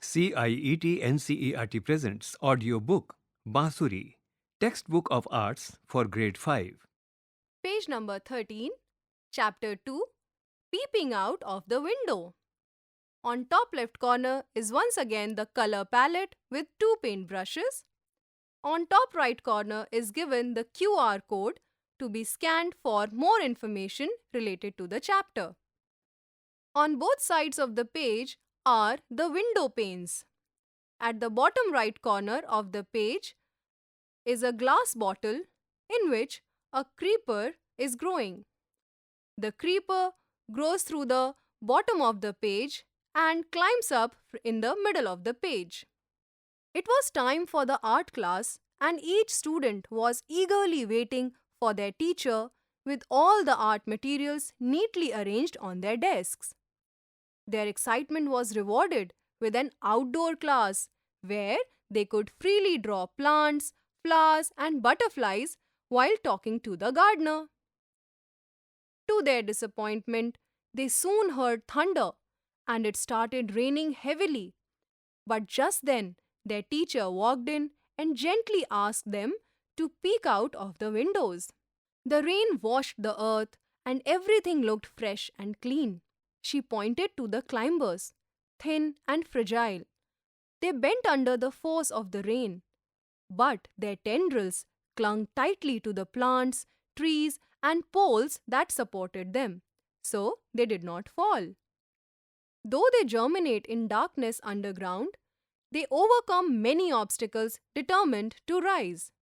CIET NCERT presents audiobook Bansuri, textbook of arts for grade 5. Page number 13, Chapter 2, Peeping Out of the Window. On top left corner is once again the color palette with 2 paint brushes. On top right corner is given the QR code to be scanned for more information related to the chapter. On both sides of the page are the window panes. At the bottom right corner of the page is a glass bottle in which a creeper is growing. The creeper grows through the bottom of the page and climbs up in the middle of the page. It was time for the art class, and each student was eagerly waiting for their teacher with all the art materials neatly arranged on their desks. Their excitement was rewarded with an outdoor class where they could freely draw plants, flowers, and butterflies while talking to the gardener. To their disappointment, they soon heard thunder and it started raining heavily. But just then, their teacher walked in and gently asked them to peek out of the windows. The rain washed the earth and everything looked fresh and clean. She pointed to the climbers, thin and fragile. They bent under the force of the rain, but their tendrils clung tightly to the plants, trees, and poles that supported them, so they did not fall. Though they germinate in darkness underground, they overcome many obstacles determined to rise.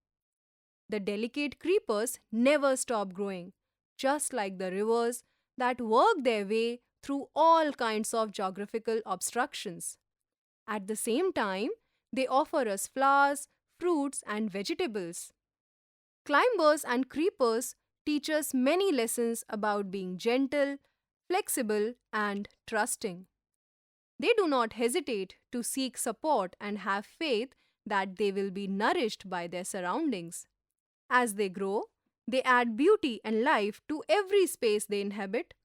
The delicate creepers never stop growing, just like the rivers that work their way through all kinds of geographical obstructions. At the same time, they offer us flowers, fruits, and vegetables. Climbers and creepers teach us many lessons about being gentle, flexible, and trusting. They do not hesitate to seek support and have faith that they will be nourished by their surroundings. As they grow, they add beauty and life to every space they inhabit,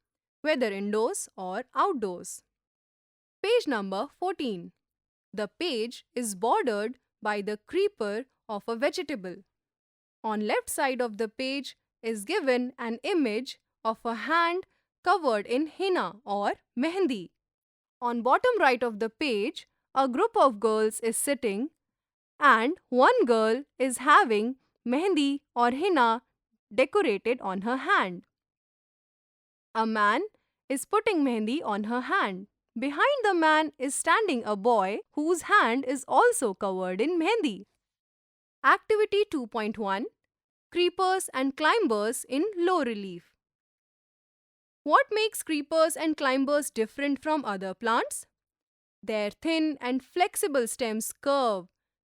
whether indoors or outdoors. Page number 14. The page is bordered by the creeper of a vegetable. On left side of the page is given an image of a hand covered in henna or Mahendi. On bottom right of the page, a group of girls is sitting and one girl is having Mahendi or henna decorated on her hand. A man is putting Mahendi on her hand. Behind the man is standing a boy whose hand is also covered in Mahendi. Activity 2.1, Creepers and Climbers in Low Relief. What makes creepers and climbers different from other plants? Their thin and flexible stems curve,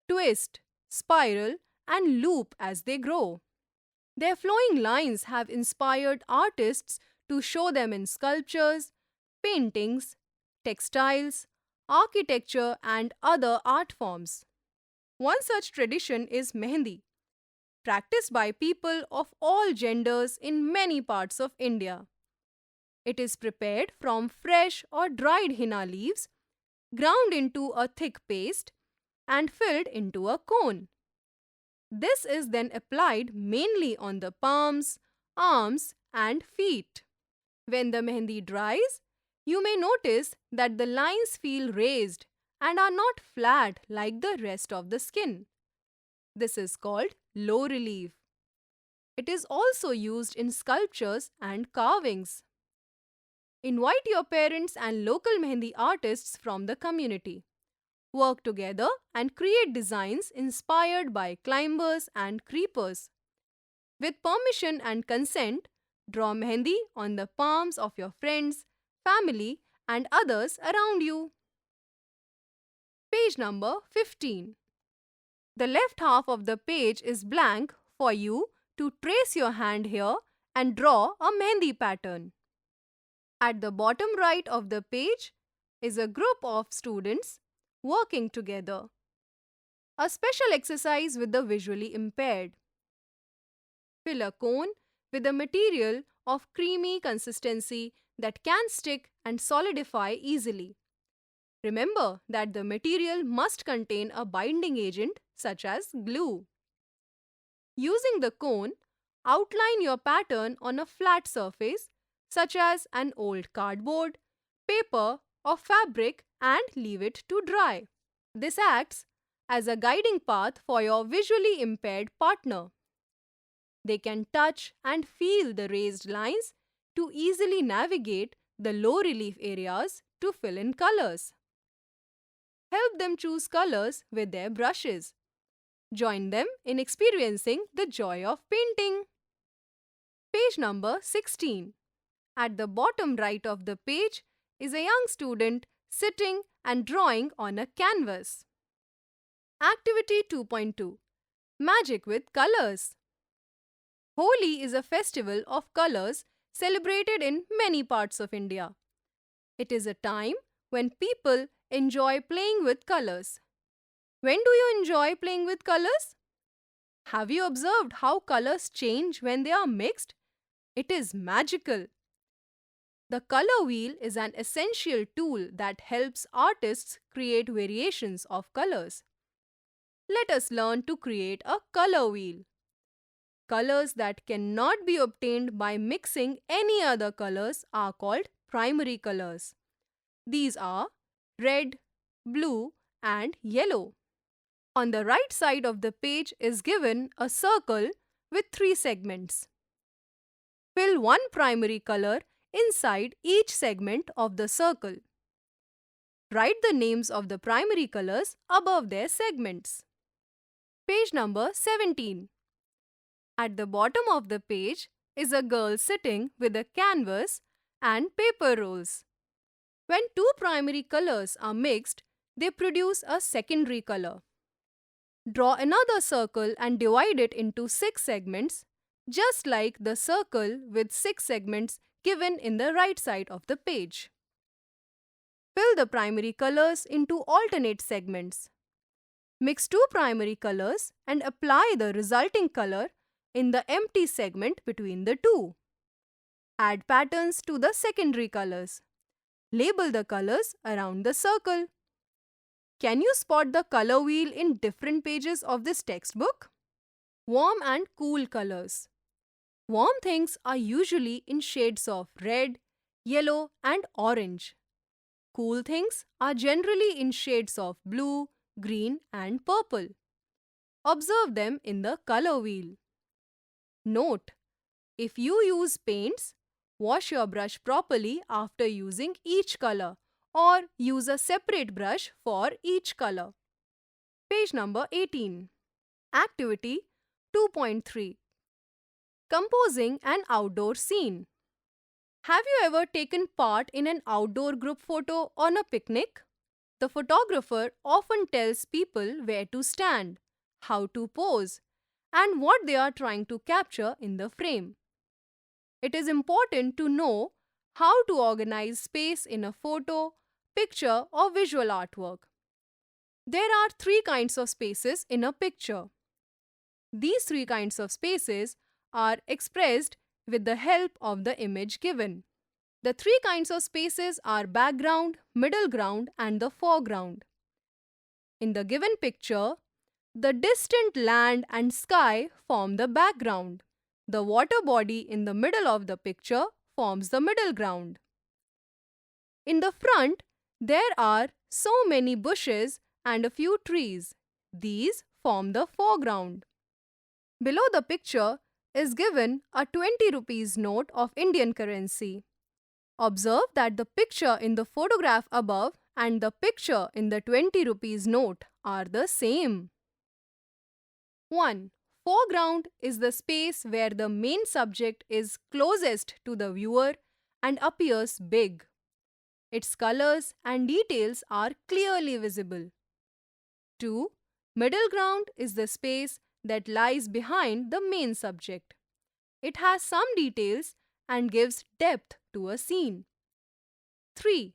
twist, spiral, and loop as they grow. Their flowing lines have inspired artists to show them in sculptures, paintings, textiles, architecture, and other art forms. One such tradition is Mahendi, practiced by people of all genders in many parts of India. It is prepared from fresh or dried henna leaves, ground into a thick paste, and filled into a cone. This is then applied mainly on the palms, arms, and feet. When the Mahendi dries, you may notice that the lines feel raised and are not flat like the rest of the skin. This is called low relief. It is also used in sculptures and carvings. Invite your parents and local Mahendi artists from the community. Work together and create designs inspired by climbers and creepers. With permission and consent, draw Mahendi on the palms of your friends, family, and others around you. Page number 15. The left half of the page is blank for you to trace your hand here and draw a Mahendi pattern. At the bottom right of the page is a group of students working together. A special exercise with the visually impaired. Fill a cone with a material of creamy consistency that can stick and solidify easily. Remember that the material must contain a binding agent such as glue. Using the cone, outline your pattern on a flat surface such as an old cardboard, paper, or fabric and leave it to dry. This acts as a guiding path for your visually impaired partner. They can touch and feel the raised lines to easily navigate the low relief areas to fill in colors. Help them choose colors with their brushes. Join them in experiencing the joy of painting. Page number 16. At the bottom right of the page is a young student sitting and drawing on a canvas. Activity 2.2. Magic with Colors. Holi is a festival of colors celebrated in many parts of India. It is a time when people enjoy playing with colors. When do you enjoy playing with colors? Have you observed how colors change when they are mixed? It is magical. The color wheel is an essential tool that helps artists create variations of colors. Let us learn to create a color wheel. Colors that cannot be obtained by mixing any other colors are called primary colors. These are red, blue, and yellow. On the right side of the page is given a circle with 3 segments. Fill one primary color inside each segment of the circle. Write the names of the primary colors above their segments. Page number 17. At the bottom of the page is a girl sitting with a canvas and paper rolls. When 2 primary colors are mixed, they produce a secondary color. Draw another circle and divide it into 6 segments, just like the circle with 6 segments given in the right side of the page. Fill the primary colors into alternate segments. Mix 2 primary colors and apply the resulting color in the empty segment between the two. Add patterns to the secondary colors. Label the colors around the circle. Can you spot the color wheel in different pages of this textbook? Warm and cool colors. Warm things are usually in shades of red, yellow, and orange. Cool things are generally in shades of blue, green, and purple. Observe them in the color wheel. Note: if you use paints, wash your brush properly after using each color, or use a separate brush for each color. Page number 18. Activity 2.3. Composing an outdoor scene. Have you ever taken part in an outdoor group photo on a picnic? The photographer often tells people where to stand, how to pose, and what they are trying to capture in the frame. It is important to know how to organize space in a photo, picture, or visual artwork. There are 3 kinds of spaces in a picture. These 3 kinds of spaces are expressed with the help of the image given. The 3 kinds of spaces are background, middle ground, and the foreground. In the given picture, the distant land and sky form the background. The water body in the middle of the picture forms the middle ground. In the front, there are so many bushes and a few trees. These form the foreground. Below the picture is given a 20 rupees note of Indian currency. Observe that the picture in the photograph above and the picture in the 20 rupees note are the same. 1. Foreground is the space where the main subject is closest to the viewer and appears big. Its colors and details are clearly visible. 2. Middle ground is the space that lies behind the main subject. It has some details and gives depth to a scene. 3.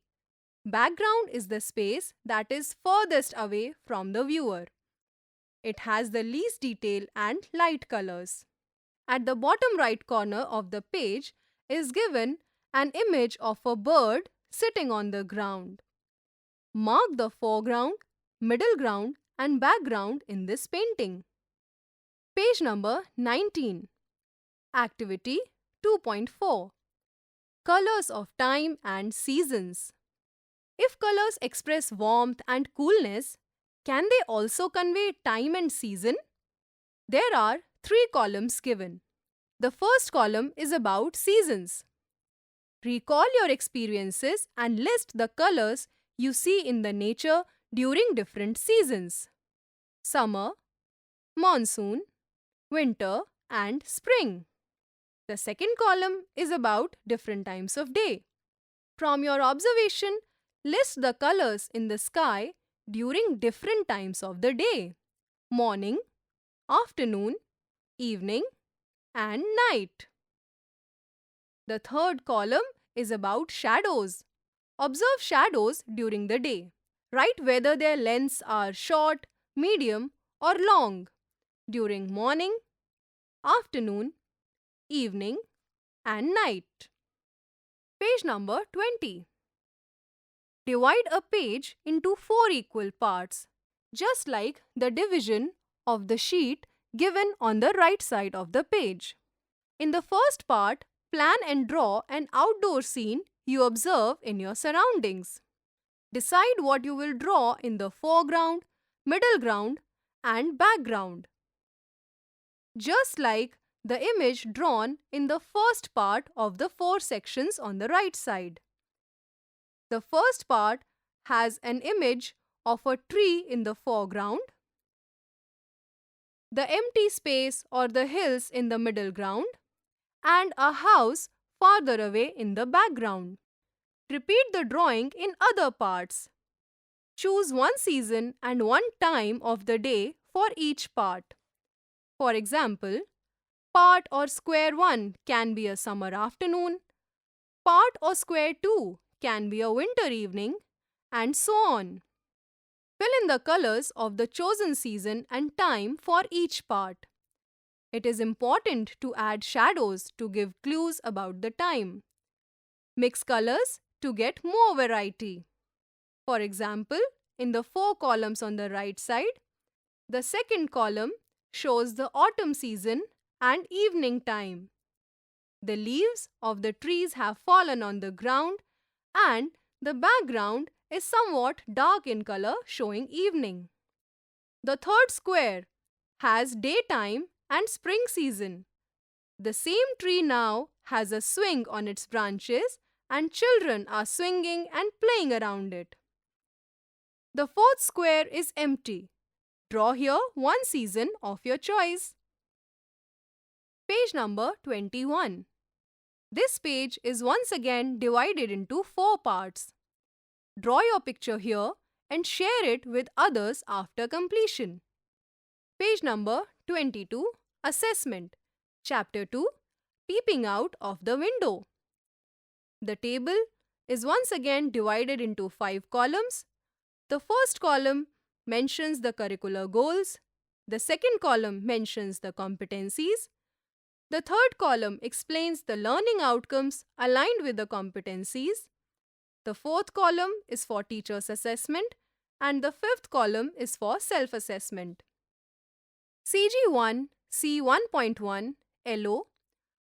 Background is the space that is furthest away from the viewer. It has the least detail and light colors. At the bottom right corner of the page is given an image of a bird sitting on the ground. Mark the foreground, middle ground, and background in this painting. Page number 19. Activity 2.4. Colors of time and seasons. If colors express warmth and coolness, can they also convey time and season? There are 3 columns given. The first column is about seasons. Recall your experiences and list the colors you see in the nature during different seasons: summer, monsoon, winter, and spring. The second column is about different times of day. From your observation, list the colors in the sky during different times of the day: morning, afternoon, evening, and night. The third column is about shadows. Observe shadows during the day. Write whether their lengths are short, medium, or long during morning, afternoon, evening, and night. Page number 20. Divide a page into 4 equal parts, just like the division of the sheet given on the right side of the page. In the first part, plan and draw an outdoor scene you observe in your surroundings. Decide what you will draw in the foreground, middle ground, and background. Just like the image drawn in the first part of the 4 sections on the right side. The first part has an image of a tree in the foreground, the empty space or the hills in the middle ground, and a house farther away in the background. Repeat the drawing in other parts. Choose one season and one time of the day for each part. For example, part or square 1 can be a summer afternoon, part or square 2 can be a winter evening, and so on. Fill in the colors of the chosen season and time for each part. It is important to add shadows to give clues about the time. Mix colors to get more variety. For example, in the 4 columns on the right side, the second column shows the autumn season and evening time. The leaves of the trees have fallen on the ground and the background is somewhat dark in color, showing evening. The third square has daytime and spring season. The same tree now has a swing on its branches and children are swinging and playing around it. The fourth square is empty. Draw here one season of your choice. Page number 21. This page is once again divided into 4 parts. Draw your picture here and share it with others after completion. Page number 22. Assessment. Chapter 2. Peeping out of the window. The table is once again divided into 5 columns. The first column mentions the curricular goals. The second column mentions the competencies. The third column explains the learning outcomes aligned with the competencies. The fourth column is for teacher's assessment and the fifth column is for self-assessment. CG1 C1.1 LO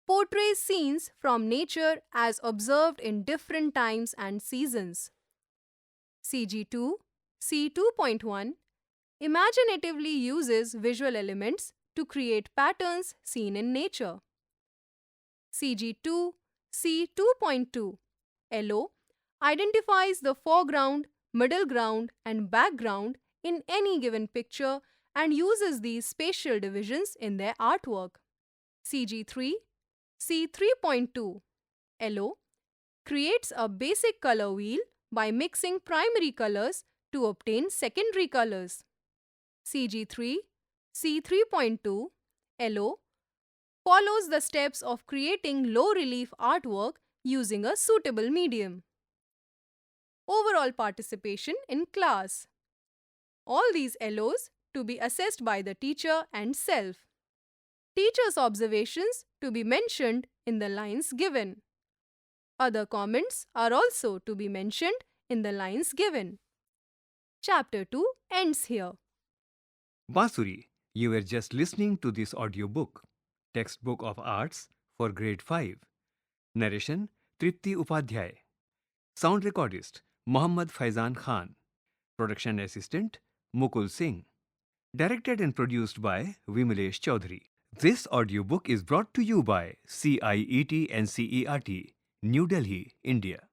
portrays scenes from nature as observed in different times and seasons. CG2 C2.1 imaginatively uses visual elements to create patterns seen in nature. CG2 C2.2 LO identifies the foreground, middle ground, and background in any given picture and uses these spatial divisions in their artwork. CG3 C3.2 LO creates a basic color wheel by mixing primary colors to obtain secondary colors. CG3 C3.2 LO follows the steps of creating low relief artwork using a suitable medium. Overall participation in class. All these LOs to be assessed by the teacher and self. Teacher's observations to be mentioned in the lines given. Other comments are also to be mentioned in the lines given. Chapter 2 ends here. Bansuri, you were just listening to this audiobook, Textbook of Arts for Grade 5. Narration Tripti Upadhyay. Sound recordist Mohammad Faizan Khan. Production assistant Mukul Singh. Directed and produced by Vimalesh Chaudhary. This audiobook is brought to you by CIET NCERT, New Delhi, India.